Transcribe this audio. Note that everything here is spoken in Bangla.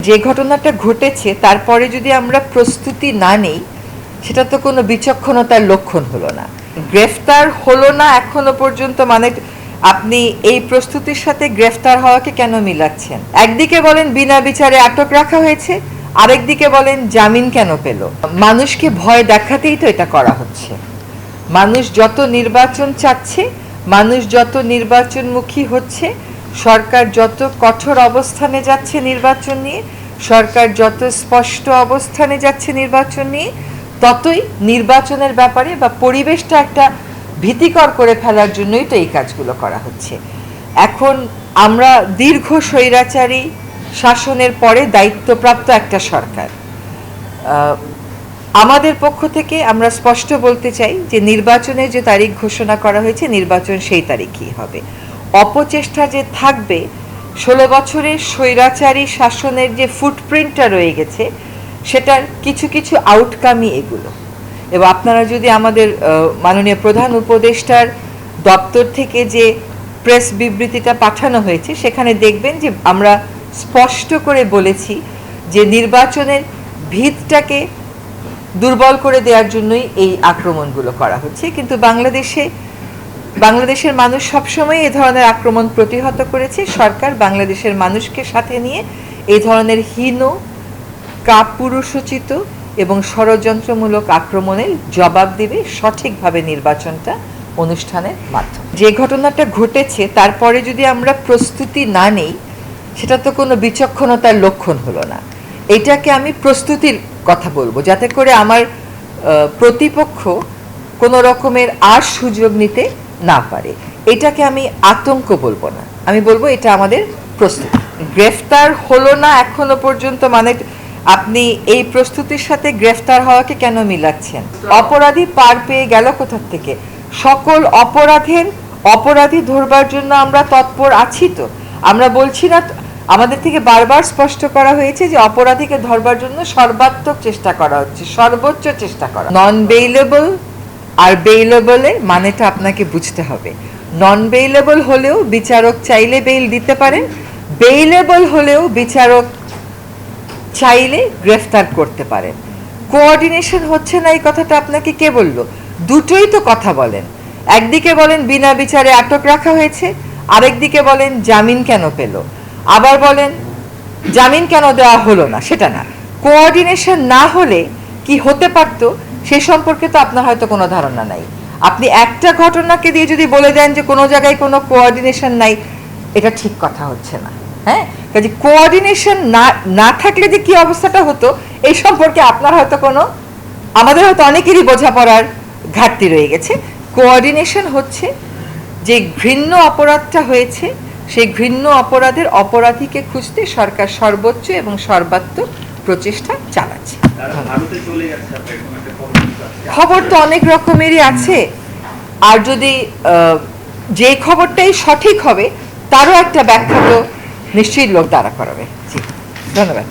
যে ঘটনাটা ঘটেছে তারপরে যদি আমরা প্রস্তুতি না নেই, সেটা তো কোনো বিচক্ষণতার লক্ষণ হলো না। গ্রেফতার হলো না এখনো পর্যন্ত, মানে আপনি এই প্রস্তুতির সাথে গ্রেফতার হওয়াকে কেন মিলাচ্ছেন? একদিকে বলেন বিনা বিচারে আটক রাখা হয়েছে, আরেকদিকে বলেন জামিন কেন পেল? মানুষকে ভয় দেখাতেই তো এটা করা হচ্ছে। মানুষ যত নির্বাচন চাচ্ছে, মানুষ যত নির্বাচনমুখী হচ্ছে, সরকার যত কঠোর অবস্থানে যাচ্ছে নির্বাচন নিয়ে, সরকার যত স্পষ্ট অবস্থানে যাচ্ছে নির্বাচন নিয়ে, ততই নির্বাচনের ব্যাপারে বা পরিবেশটা একটা ভীতিকর করে ফেলার জন্যই তো এই কাজগুলো করা হচ্ছে। এখন আমরা দীর্ঘ স্বৈরাচারী শাসনের পরে দায়িত্বপ্রাপ্ত একটা সরকার, আমাদের পক্ষ থেকে আমরা স্পষ্ট বলতে চাই যে নির্বাচনের যে তারিখ ঘোষণা করা হয়েছে, নির্বাচন সেই তারিখই হবে। অপচেষ্টা যে থাকবে, 16 বছরের স্বৈরাচারী শাসনের যে ফুটপ্রিন্টটা রয়ে গেছে, সেটার কিছু কিছু আউটকামই এগুলো। এবং আপনারা যদি আমাদের মাননীয় প্রধান উপদেষ্টার দপ্তর থেকে যে প্রেস বিবৃতিটা পাঠানো হয়েছে, সেখানে দেখবেন যে আমরা স্পষ্ট করে বলেছি যে নির্বাচনের ভিতটাকে দুর্বল করে দেওয়ার জন্যই এই আক্রমণগুলো করা হচ্ছে। কিন্তু বাংলাদেশের মানুষ সবসময় এই ধরনের আক্রমণ প্রতিহত করেছে। সরকার বাংলাদেশের মানুষকে সাথে নিয়ে এই ধরনের হীন, কাপুরুষোচিত এবং ষড়যন্ত্রমূলক আক্রমণের জবাব দেবে সঠিকভাবে নির্বাচনটা অনুষ্ঠানের মাধ্যমে। যে ঘটনাটা ঘটেছে তারপরে যদি আমরা প্রস্তুতি না নেই, সেটা তো কোনো বিচক্ষণতার লক্ষণ হলো না। এটাকে আমি প্রস্তুতির কথা বলবো, যাতে করে আমার প্রতিপক্ষ কোনো রকমের আর সুযোগ নিতে না পারে। এটাকে আমি আতঙ্ক বলবো না, আমি বলবো এটা আমাদের প্রস্তুতি। গ্রেফতার হলো না এখনো পর্যন্ত, মানে আপনি এই প্রস্তুতির সাথে গ্রেফতার হওয়াকে কেন মিলাচ্ছেন? অপরাধী পার পেয়ে গেল কোথা থেকে? সকল অপরাধী ধরবার জন্য আমরা তৎপর আছি। তো আমরা বলছি না, আমাদের থেকে বারবার স্পষ্ট করা হয়েছে যে অপরাধীকে ধরবার জন্য সর্বাত্মক চেষ্টা করা হচ্ছে, সর্বোচ্চ চেষ্টা করা। নন বেইলেবল আর বেইলেবলের মানেটা আপনাকে বুঝতে হবে। নন বেইলেবল হলেও বিচারক চাইলে বেইল দিতে পারেন, বেইলেবল হলেও বিচারক চাইলে গ্রেফতার করতে পারেন। কোঅর্ডিনেশন হচ্ছে না, এই কথাটা আপনাকে কে বললো? দুটোই তো কথা বলেন। একদিকে বলেন বিনা বিচারে আটক রাখা হয়েছে, আরেকদিকে বলেন জামিন কেন পেল, আবার বলেন জামিন কেন দেওয়া হলো না। সেটা না, কোঅর্ডিনেশন না হলে কি হতে পারতো সে সম্পর্কে তো আপনার হয়তো কোনো ধারণা নাই। আপনি একটা ঘটনাকে দিয়ে যদি বলে দেন যে কোনো জায়গায় কোনো কোঅর্ডিনেশন নাই, এটা ঠিক কথা হচ্ছে না। হ্যাঁ, কাজে কোঅর্ডিনেশন না থাকলে যে কি অবস্থাটা হতো এই সম্পর্কে আপনার হয়তো আমাদের হয়তো অনেকেরই বোঝাপড়ার ঘাটতি রয়ে গেছে। কোঅর্ডিনেশন হচ্ছে যে ঘৃণ্য অপরাধটা হয়েছে, সেই ঘৃণ্য অপরাধের অপরাধীকে খুঁজতে সরকার সর্বোচ্চ এবং সর্বাত্মক প্রচেষ্টা চালাচ্ছে। খবর তো অনেক রকমেরই আছে, আর যদি যে খবরটাই সঠিক হবে তারও একটা ব্যাখ্যা তো নিশ্চয়ই লোক দাঁড়া করাবে। জি, ধন্যবাদ।